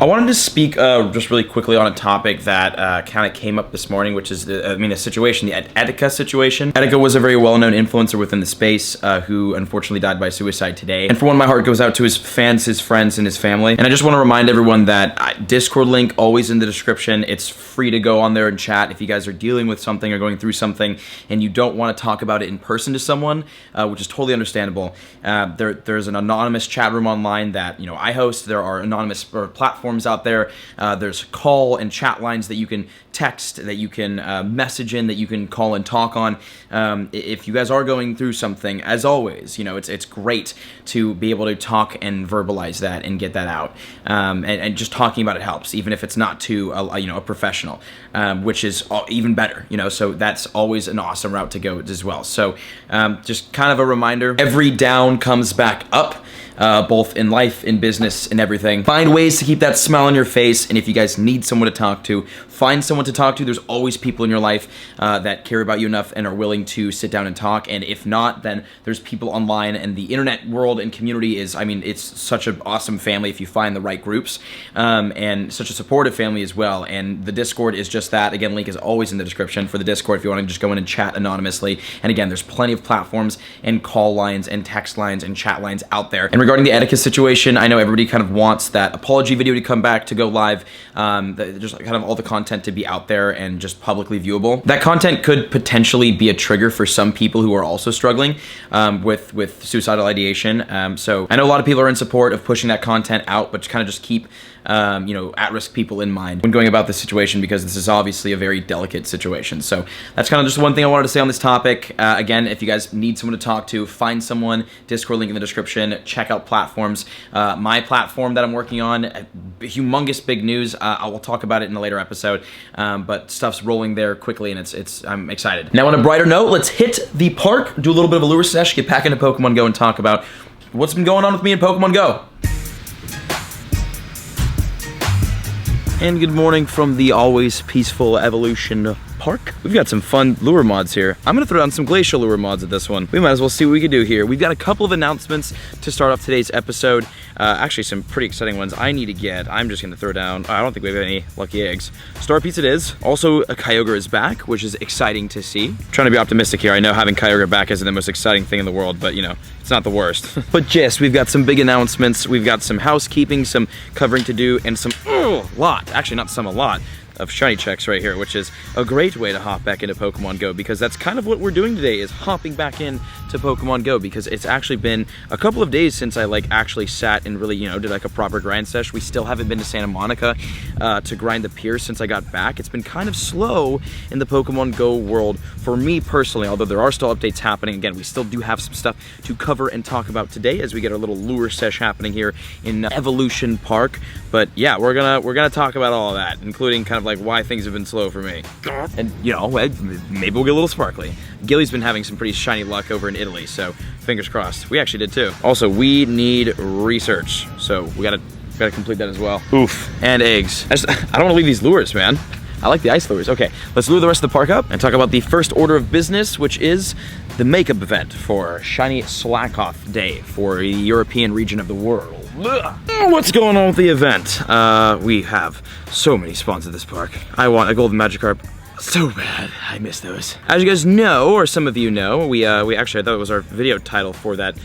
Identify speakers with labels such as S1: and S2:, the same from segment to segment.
S1: I wanted to speak just really quickly on a topic that kind of came up this morning, which is, a situation, the Etika situation. Etika was a very well-known influencer within the space who unfortunately died by suicide today. And for one, my heart goes out to his fans, his friends, and his family. And I just want to remind everyone that Discord link always in the description. It's free to go on there and chat if you guys are dealing with something or going through something and you don't want to talk about it in person to someone, which is totally understandable. There's an anonymous chat room online that I host. There are anonymous platforms out there. There's call and chat lines that you can text, that you can message in, that you can call and talk on. If you guys are going through something, as always, it's great to be able to talk and verbalize that and get that out. And just talking about it helps, even if it's not to a professional, which is even better. So that's always an awesome route to go as well. So just kind of a reminder: every down comes back up. Both in life, in business, in everything. Find ways to keep that smile on your face, and if you guys need someone to talk to, find someone to talk to. There's always people in your life that care about you enough and are willing to sit down and talk, and if not, then there's people online, and the internet world and community is, it's such an awesome family if you find the right groups, and such a supportive family as well, and the Discord is just that. Again, link is always in the description for the Discord if you want to just go in and chat anonymously, and again, there's plenty of platforms and call lines and text lines and chat lines out there. And regarding the Etika situation, I know everybody kind of wants that apology video to come back, to go live, just kind of all the content to be out there and just publicly viewable. That content could potentially be a trigger for some people who are also struggling with suicidal ideation. So I know a lot of people are in support of pushing that content out, but kind of just keep at-risk people in mind when going about this situation, because this is obviously a very delicate situation. So that's kind of just one thing I wanted to say on this topic. Again, if you guys need someone to talk to, find someone. Discord link in the description. Check out platforms. My platform that I'm working on, humongous big news. I will talk about it in a later episode, but stuff's rolling there quickly, and I'm excited. Now, on a brighter note, let's hit the park, do a little bit of a lure sesh, get back into Pokemon Go, and talk about what's been going on with me in Pokemon Go. And good morning from the always peaceful Evolution Park. We've got some fun lure mods here. I'm gonna throw down some glacial lure mods at this one. We might as well see what we can do here. We've got a couple of announcements to start off today's episode. Actually, some pretty exciting ones I need to get. I'm just gonna throw down, I don't think we have any lucky eggs. Star Pizza it is. Also, a Kyogre is back, which is exciting to see. Trying to be optimistic here. I know having Kyogre back isn't the most exciting thing in the world, but it's not the worst. But yes, we've got some big announcements. We've got some housekeeping, some covering to do, and a lot of shiny checks right here, which is a great way to hop back into Pokemon Go, because that's kind of what we're doing today, is hopping back in to Pokemon Go, because it's actually been a couple of days since I actually sat and really did a proper grind sesh. We still haven't been to Santa Monica to grind the pier since I got back. It's been kind of slow in the Pokemon Go world for me personally, although there are still updates happening. Again, we still do have some stuff to cover and talk about today as we get our little lure sesh happening here in Evolution Park. But yeah, we're gonna talk about all of that, including kind of why things have been slow for me. And maybe we'll get a little sparkly. Gilly's been having some pretty shiny luck over in Italy, so fingers crossed. We actually did too. Also, we need research, so we gotta complete that as well. Oof. And eggs. I don't want to leave these lures, man. I like the ice lures. Okay, let's lure the rest of the park up and talk about the first order of business, which is the makeup event for Shiny Slakoth Day for the European region of the world. What's going on with the event? We have so many spawns at this park. I want a golden Magikarp so bad. I miss those. As you guys know, or some of you know, we actually, I thought it was our video title for that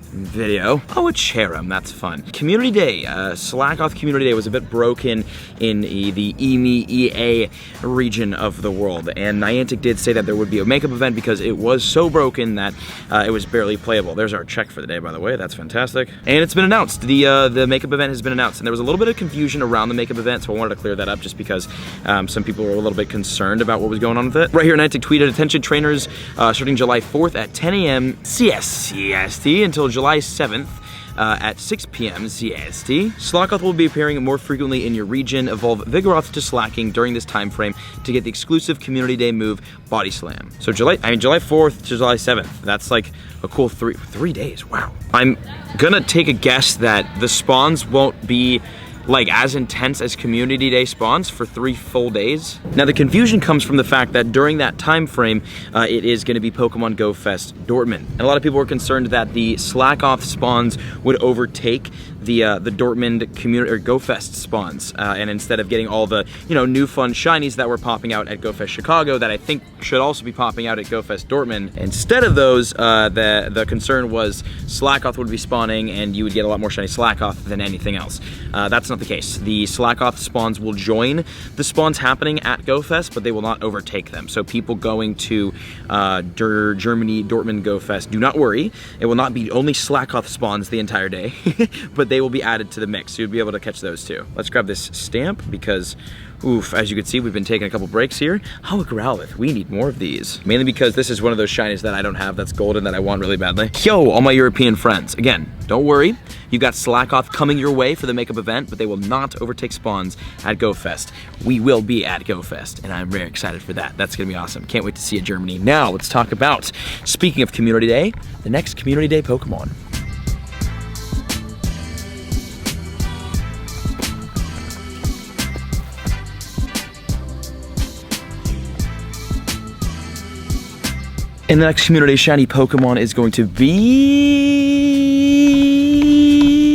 S1: video. Oh, a Cherim, that's fun. Community Day, Slakoth Community Day was a bit broken in the EMEA region of the world, and Niantic did say that there would be a makeup event because it was so broken that it was barely playable. There's our check for the day, by the way. That's fantastic. And it's been announced. The makeup event has been announced, and there was a little bit of confusion around the makeup event, so I wanted to clear that up just because some people were a little bit concerned about what was going on with it. Right here, Niantic tweeted, attention trainers, starting July 4th at 10 a.m. CST until July 7th at 6 p.m. CST. Slakoth will be appearing more frequently in your region. Evolve Vigoroth to Slacking during this time frame to get the exclusive Community Day move, Body Slam. So July 4th to July 7th. That's like a cool three days. Wow. I'm gonna take a guess that the spawns won't be like as intense as Community Day spawns for 3 full days. Now the confusion comes from the fact that during that time frame, it is going to be Pokemon Go Fest Dortmund. And a lot of people were concerned that the Slakoth spawns would overtake the Dortmund community or Go Fest spawns, and instead of getting all the new fun shinies that were popping out at Go Fest Chicago, that I think should also be popping out at Go Fest Dortmund, instead of those, the concern was Slakoth would be spawning, and you would get a lot more shiny Slakoth than anything else. That's not the case. The Slakoth spawns will join the spawns happening at Go Fest, but they will not overtake them. So people going to Germany, Dortmund Go Fest, do not worry. It will not be only Slakoth spawns the entire day, but they will be added to the mix. So you'll be able to catch those too. Let's grab this stamp because, oof, as you can see, we've been taking a couple breaks here. Oh, a Growlithe, we need more of these. Mainly because this is one of those shinies that I don't have that's golden that I want really badly. Yo, all my European friends. Again, don't worry. You've got Slakoth coming your way for the makeup event, but they will not overtake spawns at Go Fest. We will be at Go Fest, and I'm very excited for that. That's gonna be awesome. Can't wait to see you in Germany. Now, let's talk about, speaking of Community Day, the next Community Day Pokemon. And the next Community Day shiny Pokemon is going to be...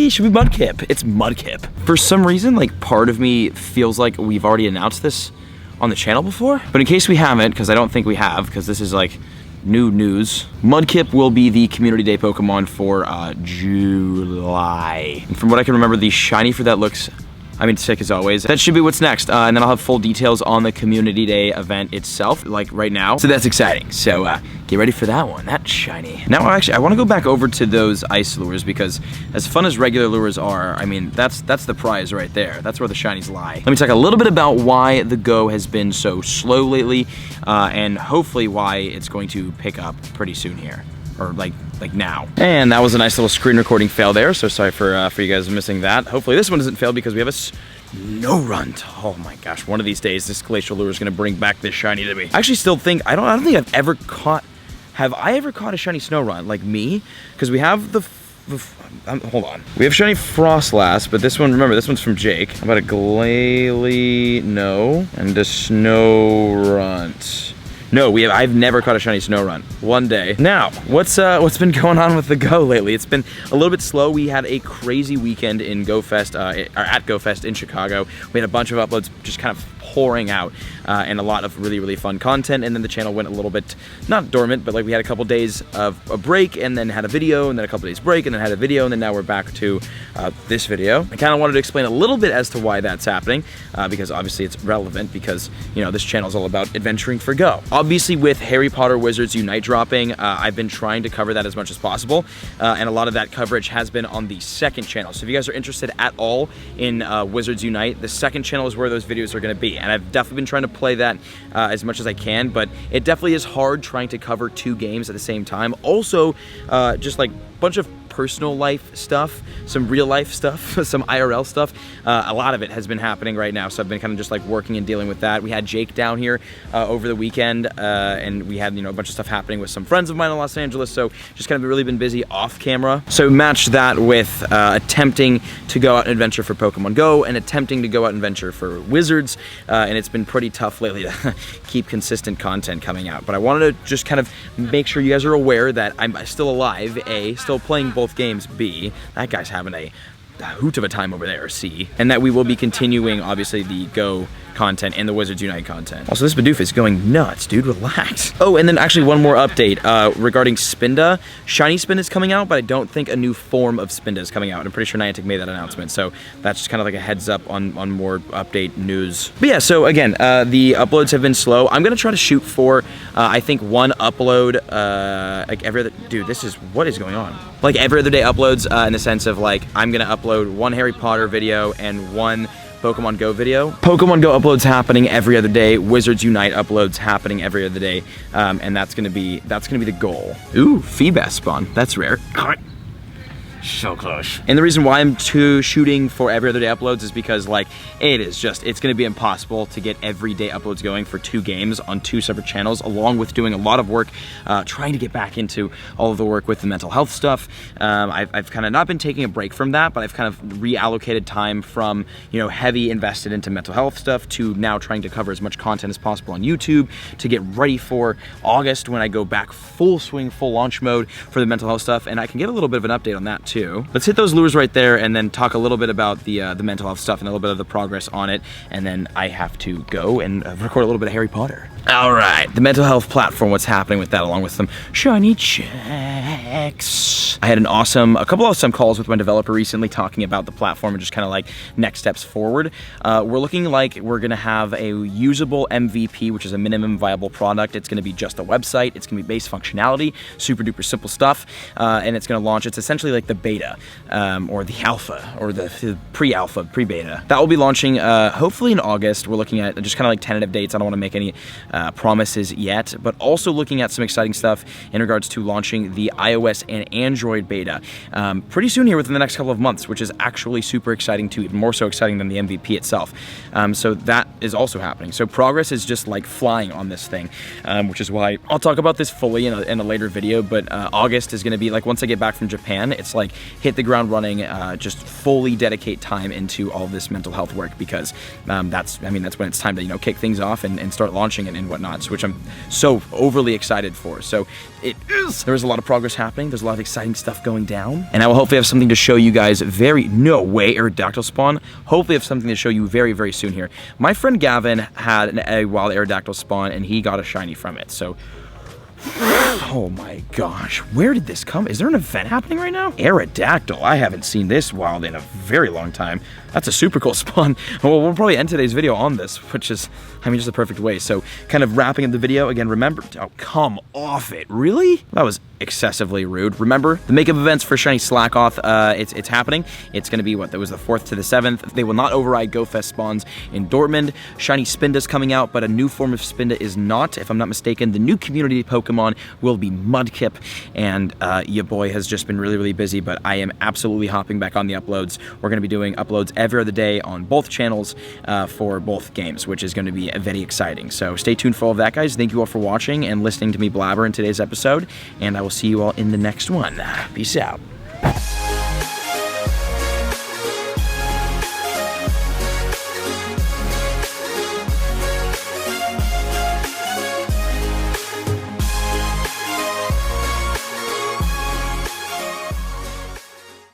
S1: should be Mudkip. It's Mudkip. For some reason, like, part of me feels like we've already announced this on the channel before. But in case we haven't, because I don't think we have, because this is like new news, Mudkip will be the Community Day Pokemon for July. And from what I can remember, the shiny for that looks, I mean, sick as always. That should be what's next. And then I'll have full details on the Community Day event itself, like right now. So that's exciting. So get ready for that one. That's shiny. Now, actually, I want to go back over to those ice lures because as fun as regular lures are, I mean, that's the prize right there. That's where the shinies lie. Let me talk a little bit about why the Go has been so slow lately, and hopefully why it's going to pick up pretty soon here. Or like now. And that was a nice little screen recording fail there, so sorry for you guys missing that. Hopefully this one doesn't fail because we have a snow runt. Oh my gosh, one of these days this glacial lure is gonna bring back this shiny to me. I actually still think, I don't think I've ever caught, have I ever caught a shiny snow runt like me? Because we have hold on. We have shiny Frostlass, but this one, remember, this one's from Jake. How about a Glalie? No. And a snow runt. No, I've never caught a shiny snow run. One day. Now, what's been going on with the Go lately? It's been a little bit slow. We had a crazy weekend in Go Fest, at Go Fest in Chicago. We had a bunch of uploads just kind of pouring out, and a lot of really, really fun content. And then the channel went a little bit, not dormant, but like we had a couple days of a break and then had a video and then a couple days break and then had a video and then now we're back to this video. I kind of wanted to explain a little bit as to why that's happening, because obviously it's relevant because, this channel is all about adventuring for Go. Obviously with Harry Potter Wizards Unite dropping, I've been trying to cover that as much as possible, and a lot of that coverage has been on the second channel. So if you guys are interested at all in Wizards Unite, the second channel is where those videos are going to be. And I've definitely been trying to play that as much as I can, but it definitely is hard trying to cover two games at the same time. Also, just like a bunch of personal life stuff, some real life stuff, some IRL stuff. A lot of it has been happening right now, so I've been kind of just like working and dealing with that. We had Jake down here over the weekend, and we had a bunch of stuff happening with some friends of mine in Los Angeles, so just kind of really been busy off camera. So match that with attempting to go out and adventure for Pokemon Go and attempting to go out and adventure for Wizards, and it's been pretty tough lately to keep consistent content coming out. But I wanted to just kind of make sure you guys are aware that I'm still alive, A, still playing both games, B, that guy's having a hoot of a time over there, C, and that we will be continuing, obviously, the Go content and the Wizards Unite content. Also, this Bidoof is going nuts, dude, relax. Oh, and then actually one more update regarding Spinda. Shiny Spinda is coming out, but I don't think a new form of Spinda is coming out. I'm pretty sure Niantic made that announcement, so that's just kind of like a heads up on more update news. But yeah, so again, the uploads have been slow. I'm gonna try to shoot for, I think, one upload, like every other, dude, what is going on? Like every other day uploads, in the sense of like, I'm gonna upload one Harry Potter video and one Pokemon Go video. Pokemon Go uploads happening every other day. Wizards Unite uploads happening every other day, and that's gonna be the goal. Ooh, Feebas spawn. That's rare. So close. And the reason why I'm shooting for every other day uploads is because like it's gonna be impossible to get everyday uploads going for two games on two separate channels, along with doing a lot of work trying to get back into all of the work with the mental health stuff. I've kind of not been taking a break from that, but I've kind of reallocated time from heavy invested into mental health stuff to now trying to cover as much content as possible on YouTube to get ready for August when I go back full swing, full launch mode for the mental health stuff, and I can get a little bit of an update on that too. too. Let's hit those lures right there and then talk a little bit about the mental health stuff and a little bit of the progress on it. And then I have to go and record a little bit of Harry Potter. All right, the mental health platform, what's happening with that, along with some shiny checks. I had a couple awesome calls with my developer recently talking about the platform and just kind of like next steps forward. We're looking like we're gonna have a usable MVP, which is a minimum viable product. It's gonna be just a website. It's gonna be base functionality, super duper simple stuff, and it's gonna launch. It's essentially like the beta, or the alpha, or the pre-alpha, pre-beta. That will be launching hopefully in August. We're looking at just kind of like tentative dates. I don't wanna make any promises yet, but also looking at some exciting stuff in regards to launching the iOS and Android beta pretty soon here within the next couple of months, which is actually super exciting too, even more so exciting than the MVP itself. So that is also happening. So progress is just like flying on this thing, which is why I'll talk about this fully in a later video, but August is going to be like, once I get back from Japan, it's like hit the ground running, just fully dedicate time into all this mental health work, because that's when it's time to, kick things off and start launching it and whatnot, which I'm so overly excited for. So there is a lot of progress happening. There's a lot of exciting stuff going down, and I will hopefully have something to show you guys no way, Aerodactyl spawn. Hopefully have something to show you very, very soon here. My friend Gavin had a wild Aerodactyl spawn and he got a shiny from it. So oh my gosh, where did this come? Is there an event happening right now? Aerodactyl, I haven't seen this wild in a very long time. That's a super cool spawn. Well, we'll probably end today's video on this, which is, just the perfect way. So kind of wrapping up the video, again, remember, oh, come off it, really? That was excessively rude. Remember, the makeup events for Shiny Slakoth, it's happening. It's gonna be, that was the 4th to the 7th. They will not override GoFest spawns in Dortmund. Shiny Spinda's coming out, but a new form of Spinda is not, if I'm not mistaken. The new Community Day Pokémon will be Mudkip, and your boy has just been really, really busy, but I am absolutely hopping back on the uploads. We're gonna be doing uploads every other day on both channels for both games, which is gonna be very exciting. So stay tuned for all of that, guys. Thank you all for watching and listening to me blabber in today's episode, and I will see you all in the next one. Peace out.